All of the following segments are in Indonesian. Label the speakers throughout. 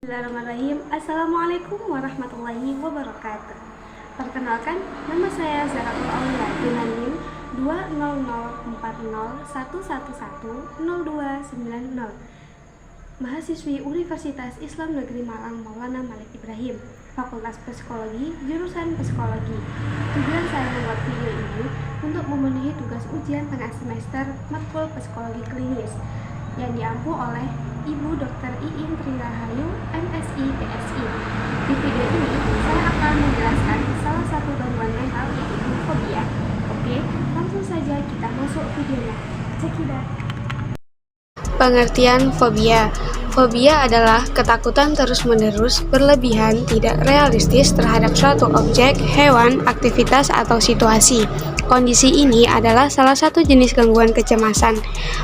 Speaker 1: Bismillahirrahmanirrahim. Assalamualaikum warahmatullahi wabarakatuh. Perkenalkan, nama saya Zaratul Aulia dengan NIM 2004011110290. Mahasiswi Universitas Islam Negeri Malang Maulana Malik Ibrahim, Fakultas Psikologi, jurusan Psikologi. Tujuan saya membuat video ini untuk memenuhi tugas ujian tengah semester matkul Psikologi Klinis yang diampu oleh Ibu Dr. Iin Tri Rahayu, MSI, PSI. Di video ini, saya akan menjelaskan salah satu gangguan mental yaitu fobia. Oke, langsung saja kita masuk videonya. Check it out.
Speaker 2: Pengertian fobia. Fobia adalah ketakutan terus-menerus, berlebihan, tidak realistis terhadap suatu objek, hewan, aktivitas, atau situasi. Kondisi ini adalah salah satu jenis gangguan kecemasan.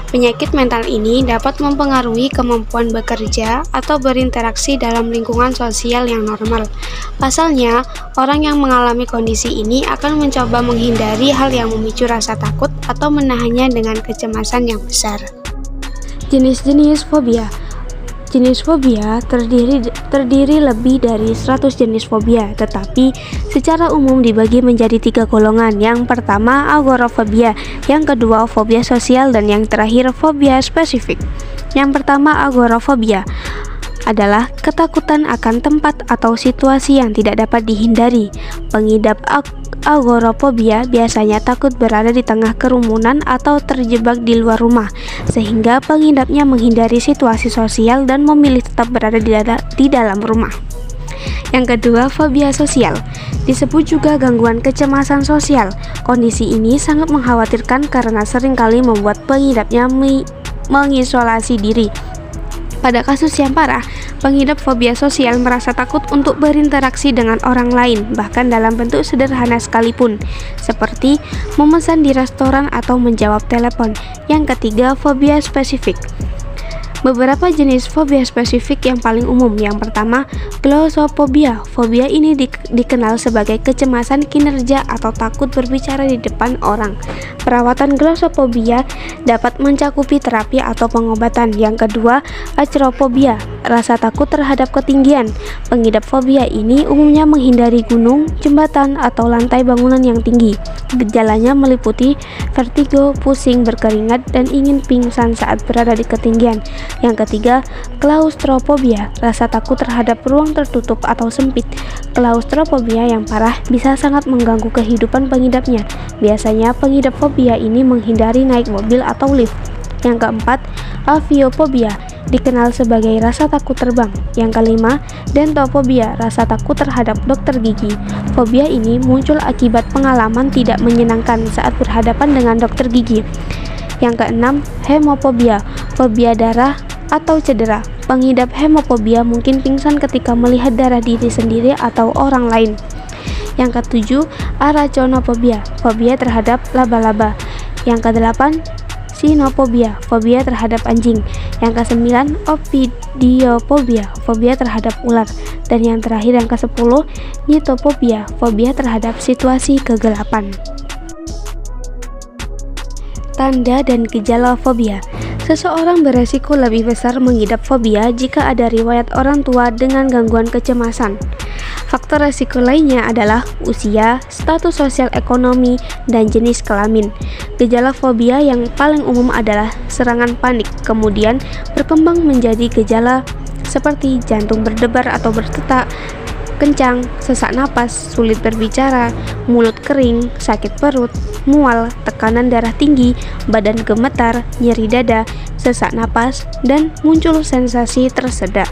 Speaker 2: Penyakit mental ini dapat mempengaruhi kemampuan bekerja atau berinteraksi dalam lingkungan sosial yang normal. Pasalnya, orang yang mengalami kondisi ini akan mencoba menghindari hal yang memicu rasa takut atau menahannya dengan kecemasan yang besar. Jenis-jenis fobia. Jenis fobia terdiri lebih dari 100 jenis fobia, tetapi secara umum dibagi menjadi 3 golongan. Yang pertama, agorafobia, yang kedua, fobia sosial, dan yang terakhir, fobia spesifik. Yang pertama, agorafobia adalah ketakutan akan tempat atau situasi yang tidak dapat dihindari. Pengidap agorafobia biasanya takut berada di tengah kerumunan atau terjebak di luar rumah, sehingga pengidapnya menghindari situasi sosial dan memilih tetap berada di dalam rumah. Yang kedua, fobia sosial, disebut juga gangguan kecemasan sosial. Kondisi ini sangat mengkhawatirkan karena seringkali membuat pengidapnya mengisolasi diri. Pada kasus yang parah, pengidap fobia sosial merasa takut untuk berinteraksi dengan orang lain, bahkan dalam bentuk sederhana sekalipun, seperti memesan di restoran atau menjawab telepon. Yang ketiga, fobia spesifik. Beberapa jenis fobia spesifik yang paling umum. Yang pertama, glossophobia. Fobia ini dikenal sebagai kecemasan kinerja atau takut berbicara di depan orang. Perawatan glossophobia dapat mencakupi terapi atau pengobatan. Yang kedua, acrophobia, rasa takut terhadap ketinggian. Pengidap fobia ini umumnya menghindari gunung, jembatan, atau lantai bangunan yang tinggi. Gejalanya meliputi vertigo, pusing, berkeringat, dan ingin pingsan saat berada di ketinggian. Yang ketiga, klaustrophobia, rasa takut terhadap ruang tertutup atau sempit. Klaustrophobia yang parah bisa sangat mengganggu kehidupan pengidapnya. Biasanya pengidap fobia ini menghindari naik mobil atau lift. Yang keempat, aviophobia, dikenal sebagai rasa takut terbang. Yang kelima, dentophobia, rasa takut terhadap dokter gigi. Fobia ini muncul akibat pengalaman tidak menyenangkan saat berhadapan dengan dokter gigi. Yang keenam, hemophobia, fobia darah atau cedera. Pengidap hemophobia mungkin pingsan ketika melihat darah diri sendiri atau orang lain. Yang ketujuh, arachonophobia, fobia terhadap laba-laba. Yang kedelapan, cynophobia, fobia terhadap anjing. Yang kesembilan, ophidiophobia, fobia terhadap ular. Dan yang terakhir, yang kesepuluh, nytophobia, fobia terhadap situasi kegelapan. Tanda dan gejala fobia. Seseorang beresiko lebih besar mengidap fobia jika ada riwayat orang tua dengan gangguan kecemasan. Faktor resiko lainnya adalah usia, status sosial ekonomi, dan jenis kelamin. Gejala fobia yang paling umum adalah serangan panik, kemudian berkembang menjadi gejala seperti jantung berdebar atau berdetak kencang, sesak napas, sulit berbicara, mulut kering, sakit perut, mual, tekanan darah tinggi, badan gemetar, nyeri dada, sesak napas, dan muncul sensasi tersedak.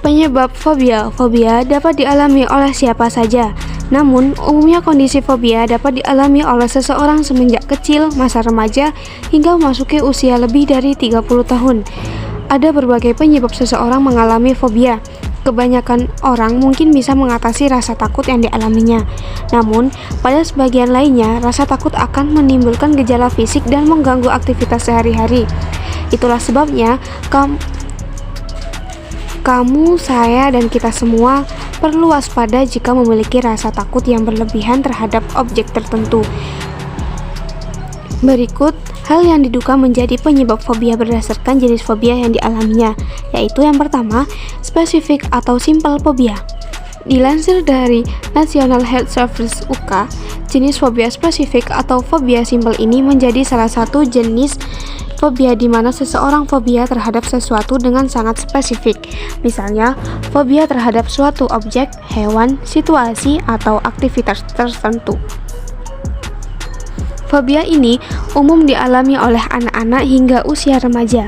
Speaker 2: Penyebab fobia. Fobia dapat dialami oleh siapa saja. Namun, umumnya kondisi fobia dapat dialami oleh seseorang semenjak kecil, masa remaja, hingga memasuki usia lebih dari 30 tahun. Ada berbagai penyebab seseorang mengalami fobia. Kebanyakan orang mungkin bisa mengatasi rasa takut yang dialaminya. Namun, pada sebagian lainnya, rasa takut akan menimbulkan gejala fisik dan mengganggu aktivitas sehari-hari. Itulah sebabnya, kamu, saya, dan kita semua perlu waspada jika memiliki rasa takut yang berlebihan terhadap objek tertentu. Berikut hal yang diduga menjadi penyebab fobia berdasarkan jenis fobia yang dialaminya, yaitu yang pertama, spesifik atau simple fobia. Dilansir dari National Health Service UK, jenis fobia spesifik atau fobia simpel ini menjadi salah satu jenis fobia di mana seseorang fobia terhadap sesuatu dengan sangat spesifik. Misalnya, fobia terhadap suatu objek, hewan, situasi, atau aktivitas tertentu. Fobia ini umum dialami oleh anak-anak hingga usia remaja.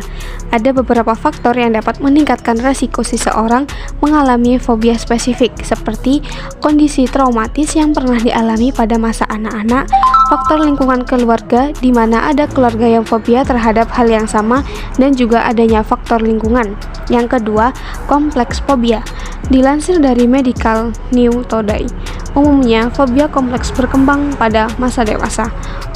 Speaker 2: Ada beberapa faktor yang dapat meningkatkan resiko seseorang mengalami fobia spesifik, seperti kondisi traumatis yang pernah dialami pada masa anak-anak, faktor lingkungan keluarga di mana ada keluarga yang fobia terhadap hal yang sama, dan juga adanya faktor lingkungan. Yang kedua, kompleks fobia. Dilansir dari Medical News Today, umumnya fobia kompleks berkembang pada masa dewasa.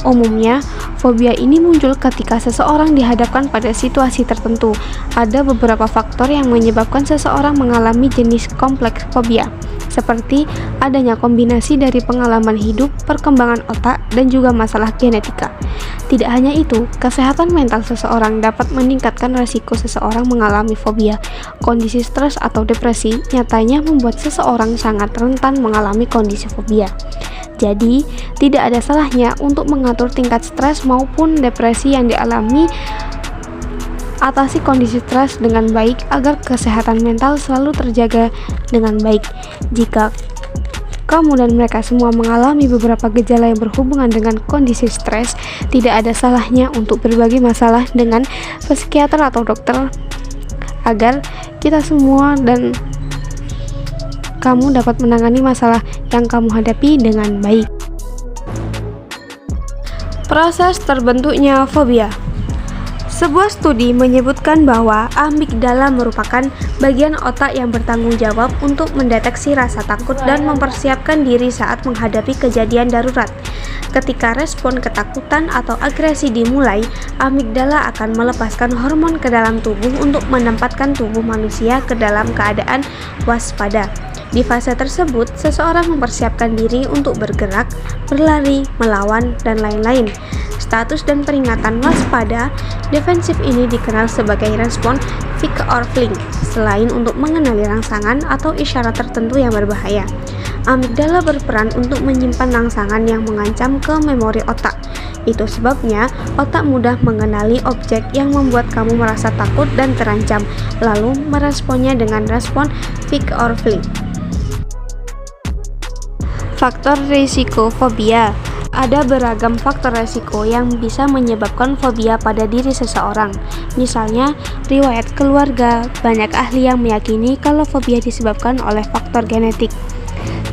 Speaker 2: Umumnya, fobia ini muncul ketika seseorang dihadapkan pada situasi tertentu. Ada beberapa faktor yang menyebabkan seseorang mengalami jenis kompleks fobia, seperti adanya kombinasi dari pengalaman hidup, perkembangan otak, dan juga masalah genetika. Tidak hanya itu, kesehatan mental seseorang dapat meningkatkan resiko seseorang mengalami fobia. Kondisi stres atau depresi nyatanya membuat seseorang sangat rentan mengalami kondisi fobia. Jadi, tidak ada salahnya untuk mengatur tingkat stres maupun depresi yang dialami. Atasi kondisi stres dengan baik agar kesehatan mental selalu terjaga dengan baik. Jika kamu dan mereka semua mengalami beberapa gejala yang berhubungan dengan kondisi stres, tidak ada salahnya untuk berbagi masalah dengan psikiater atau dokter agar kita semua dan kamu dapat menangani masalah yang kamu hadapi dengan baik. Proses terbentuknya fobia. Sebuah studi menyebutkan bahwa amigdala merupakan bagian otak yang bertanggung jawab untuk mendeteksi rasa takut dan mempersiapkan diri saat menghadapi kejadian darurat. Ketika respon ketakutan atau agresi dimulai, amigdala akan melepaskan hormon ke dalam tubuh untuk menempatkan tubuh manusia ke dalam keadaan waspada. Di fase tersebut, seseorang mempersiapkan diri untuk bergerak, berlari, melawan, dan lain-lain. Status dan peringatan waspada defensif ini dikenal sebagai respon fight or flight, selain untuk mengenali rangsangan atau isyarat tertentu yang berbahaya. Amigdala berperan untuk menyimpan rangsangan yang mengancam ke memori otak. Itu sebabnya otak mudah mengenali objek yang membuat kamu merasa takut dan terancam, lalu meresponnya dengan respon fight or flight. Faktor risiko fobia. Ada beragam faktor risiko yang bisa menyebabkan fobia pada diri seseorang. Misalnya, riwayat keluarga. Banyak ahli yang meyakini kalau fobia disebabkan oleh faktor genetik,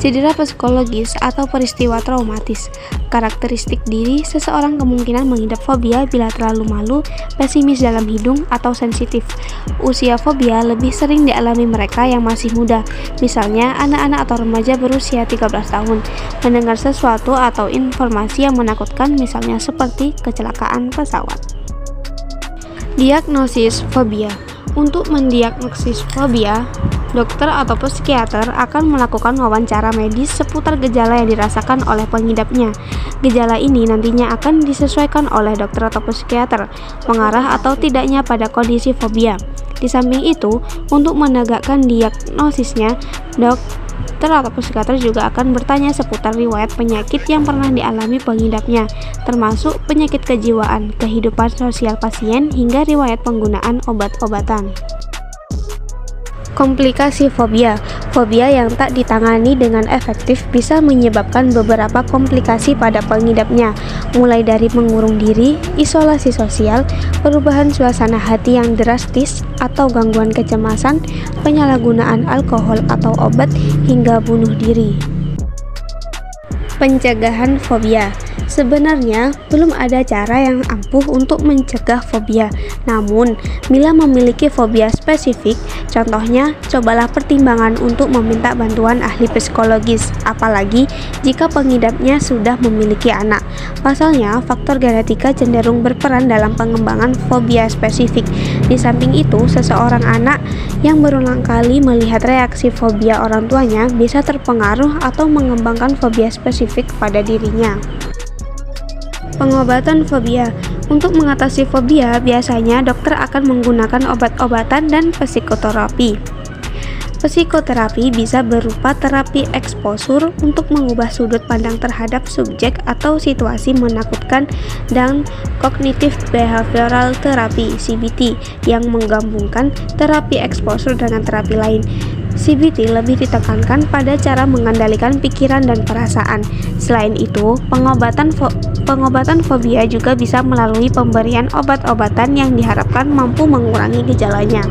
Speaker 2: cedera psikologis, atau peristiwa traumatis. Karakteristik diri seseorang kemungkinan mengidap fobia bila terlalu malu, pesimis dalam hidung, atau sensitif. Usia fobia lebih sering dialami mereka yang masih muda, misalnya anak-anak atau remaja berusia 13 tahun. Mendengar sesuatu atau informasi yang menakutkan, misalnya seperti kecelakaan pesawat. Diagnosis fobia. Untuk mendiagnosis fobia, dokter atau psikiater akan melakukan wawancara medis seputar gejala yang dirasakan oleh pengidapnya. Gejala ini nantinya akan disesuaikan oleh dokter atau psikiater, mengarah atau tidaknya pada kondisi fobia. Di samping itu, untuk menegakkan diagnosisnya, dokter atau psikiater juga akan bertanya seputar riwayat penyakit yang pernah dialami pengidapnya, termasuk penyakit kejiwaan, kehidupan sosial pasien, hingga riwayat penggunaan obat-obatan. Komplikasi fobia. Fobia yang tak ditangani dengan efektif bisa menyebabkan beberapa komplikasi pada pengidapnya, mulai dari mengurung diri, isolasi sosial, perubahan suasana hati yang drastis, atau gangguan kecemasan, penyalahgunaan alkohol atau obat, hingga bunuh diri. Pencegahan fobia. Sebenarnya, belum ada cara yang ampuh untuk mencegah fobia. Namun, bila memiliki fobia spesifik, contohnya, cobalah pertimbangan untuk meminta bantuan ahli psikologis, apalagi jika pengidapnya sudah memiliki anak. Pasalnya, faktor genetika cenderung berperan dalam pengembangan fobia spesifik. Di samping itu, seseorang anak yang berulang kali melihat reaksi fobia orang tuanya bisa terpengaruh atau mengembangkan fobia spesifik pada dirinya. Pengobatan fobia. Untuk mengatasi fobia, biasanya dokter akan menggunakan obat-obatan dan psikoterapi. Psikoterapi bisa berupa terapi eksposur untuk mengubah sudut pandang terhadap subjek atau situasi menakutkan, dan Cognitive Behavioral Therapy (CBT) yang menggabungkan terapi eksposur dengan terapi lain. CBT lebih ditekankan pada cara mengendalikan pikiran dan perasaan. Selain itu, pengobatan fobia juga bisa melalui pemberian obat-obatan yang diharapkan mampu mengurangi gejalanya.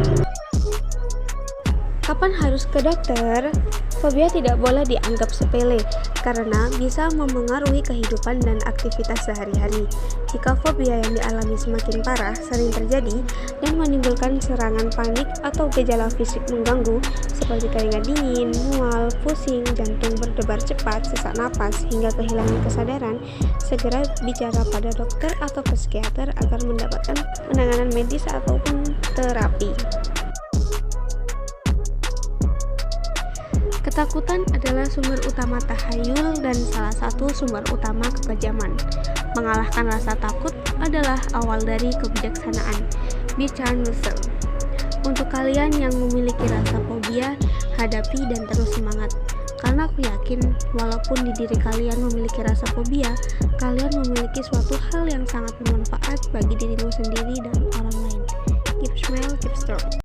Speaker 2: Kapan harus ke dokter? Fobia tidak boleh dianggap sepele karena bisa memengaruhi kehidupan dan aktivitas sehari-hari. Jika fobia yang dialami semakin parah, sering terjadi, dan menimbulkan serangan panik atau gejala fisik mengganggu seperti keringat dingin, mual, pusing, jantung berdebar cepat, sesak napas, hingga kehilangan kesadaran, segera bicara pada dokter atau psikiater agar mendapatkan penanganan medis ataupun terapi. Ketakutan adalah sumber utama tahayul dan salah satu sumber utama kekejaman. Mengalahkan rasa takut adalah awal dari kebijaksanaan. Bertrand Russell. Untuk kalian yang memiliki rasa fobia, hadapi dan terus semangat. Karena aku yakin, walaupun di diri kalian memiliki rasa fobia, kalian memiliki suatu hal yang sangat bermanfaat bagi dirimu sendiri dan orang lain. Keep smile, keep strong.